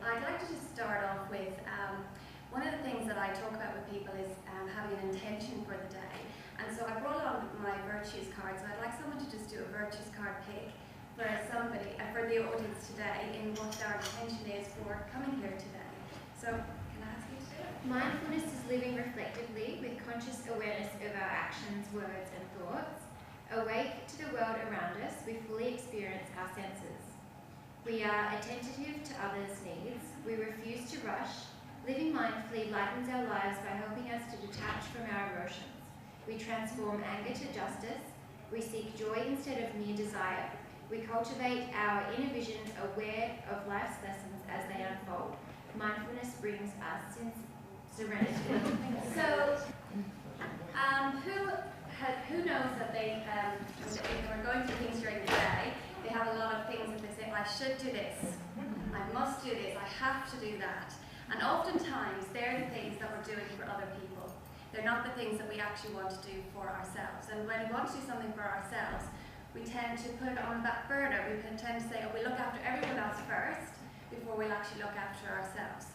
I'd like to just start off with one of the things that I talk about with people is having an intention for the day. And so I brought along my virtues card, so I'd like someone to just do a virtues card pick for somebody, for the audience today, in what their intention is for coming here today. So, can I ask you to do it? Mindfulness is living reflectively with conscious awareness of our actions, words and thoughts. Awake to the world around us, we fully experience our senses. We are attentive to others' needs. We refuse to rush. Living mindfully lightens our lives by helping us to detach from our emotions. We transform anger to justice. We seek joy instead of mere desire. We cultivate our inner vision, aware of life's lessons as they unfold. Mindfulness brings us serenity. So, who knows that they, if they're going through things during the day, they have a lot of things that they say, I should do this, I must do this, I have to do that. And oftentimes, they're the things that we're doing for other people. They're not the things that we actually want to do for ourselves. And when we want to do something for ourselves, we tend to put it on the back burner. We tend to say, oh, we look after everyone else first before we'll actually look after ourselves.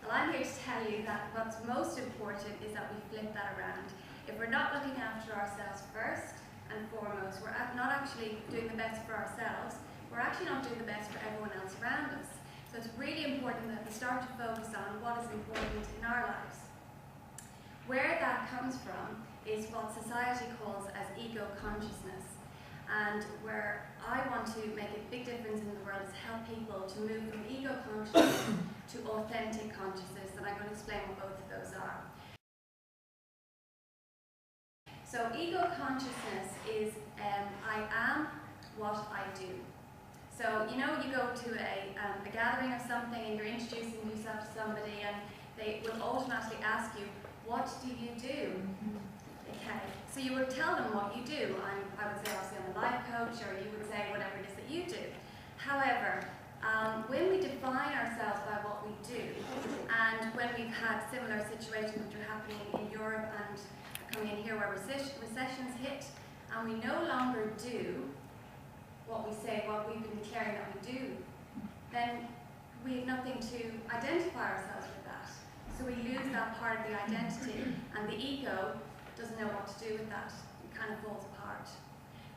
Well, I'm here to tell you that what's most important is that we flip that around. If we're not looking after ourselves first and foremost, we're not actually doing the best for ourselves, we're actually not doing the best for everyone else around us. So it's really important that we start to focus on what is important in our lives. Where that comes from is what society calls as ego consciousness. And where I want to make a big difference in the world is help people to move from ego consciousness to authentic consciousness, and I'm going to explain what both of those are. So ego consciousness is I am what I do. So you know, you go to a gathering or something and you're introducing yourself to somebody and they will automatically ask you, what do you do? Okay, so you would tell them what you do. I would say obviously I'm a life coach, or you would say whatever it is that you do. However, when we define ourselves by what we do, and when we've had similar situations which are happening in Europe and coming in here where recessions hit, and we no longer do what we say, what we've been declaring that we do, then we have nothing to identify ourselves with that. So we lose that part of the identity, and the ego doesn't know what to do with that. It kind of falls apart.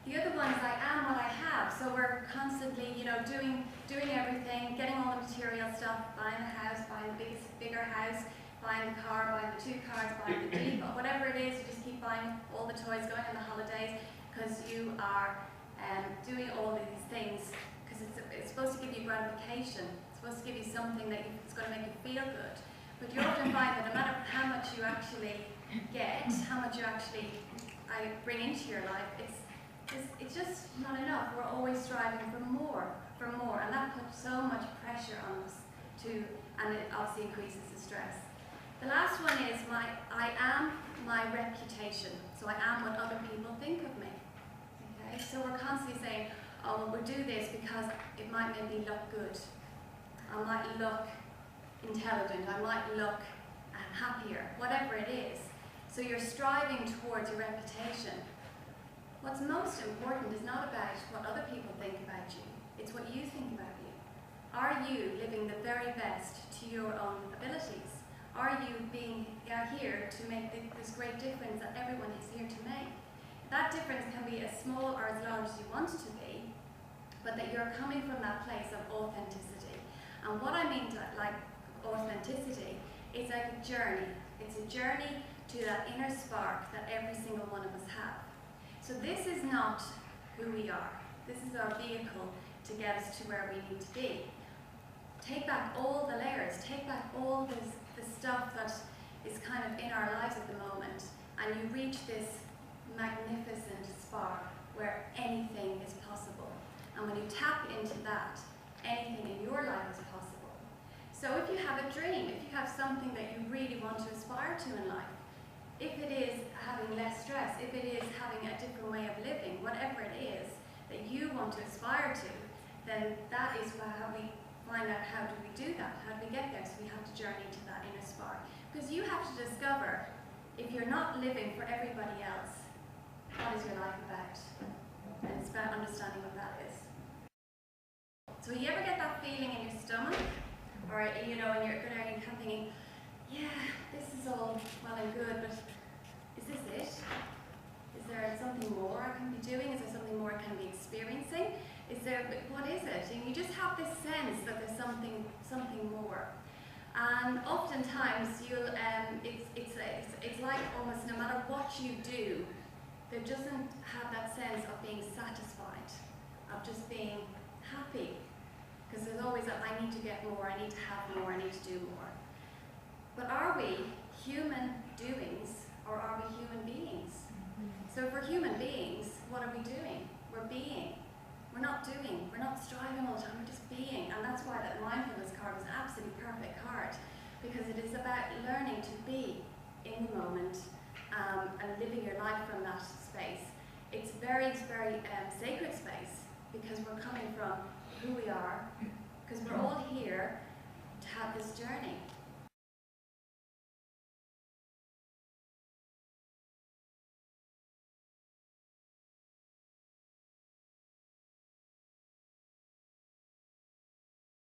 The other one is I am what I have. So we're constantly, doing everything, getting all the material stuff, buying the house, buying the bigger house, buying the car, buying the 2 cars, buying the Jeep, whatever it is. You just keep buying all the toys, going on the holidays, because you are doing all of these things because it's supposed to give you gratification. It's supposed to give you something that it's going to make you feel good. But you often find that no matter how much you actually get, how much you actually bring into your life, it's just not enough. We're always striving for more, and that puts so much pressure on us and it obviously increases the stress. The last one is I am my reputation. So I am what other people think of me. Okay, so we're constantly saying, oh, well, we'll do this because it might make me look good. I might look intelligent, I might look happier, whatever it is. So you're striving towards your reputation. What's most important is not about what other people think about you, it's what you think about you. Are you living the very best to your own abilities? Are you being here to make this great difference that everyone is here to make? That difference can be as small or as large as you want it to be, but that you're coming from that place of authenticity. And what I mean like authenticity is like a journey. It's a journey to that inner spark that every single one of us have. So this is not who we are. This is our vehicle to get us to where we need to be. Take back all the layers, take back all the stuff that is kind of in our lives at the moment, and you reach this magnificent spark where anything is possible. And when you tap into that, anything in your life is possible. So if you have a dream, if you have something that you really want to aspire to in life, if it is having less stress, if it is having a different way of living, whatever it is that you want to aspire to, then that is how we find out how do we do that, how do we get there. So we have to journey to that inner spark. Because you have to discover, if you're not living for everybody else, what is your life about? And it's about understanding what that is. So you ever get that feeling in your stomach, Or, you know, when you're going out and kind of thinking, yeah, this is all well and good, but is this it? Is there something more I can be doing? Is there something more I can be experiencing? What is it? And you just have this sense that there's something more. And oftentimes it's like almost no matter what you do, there doesn't have that sense of being satisfied, of just being happy. Because there's always that I need to get more, I need to have more, I need to do more. But are we human doings or are we human beings? So if we're human beings, what are we doing? We're being. We're not doing. We're not striving all the time, we're just being. And that's why that mindfulness card was an absolutely perfect card, because it is about learning to be in the moment and living your life from that space. It's very sacred space, because we're coming from who we are, because we're all here to have this journey.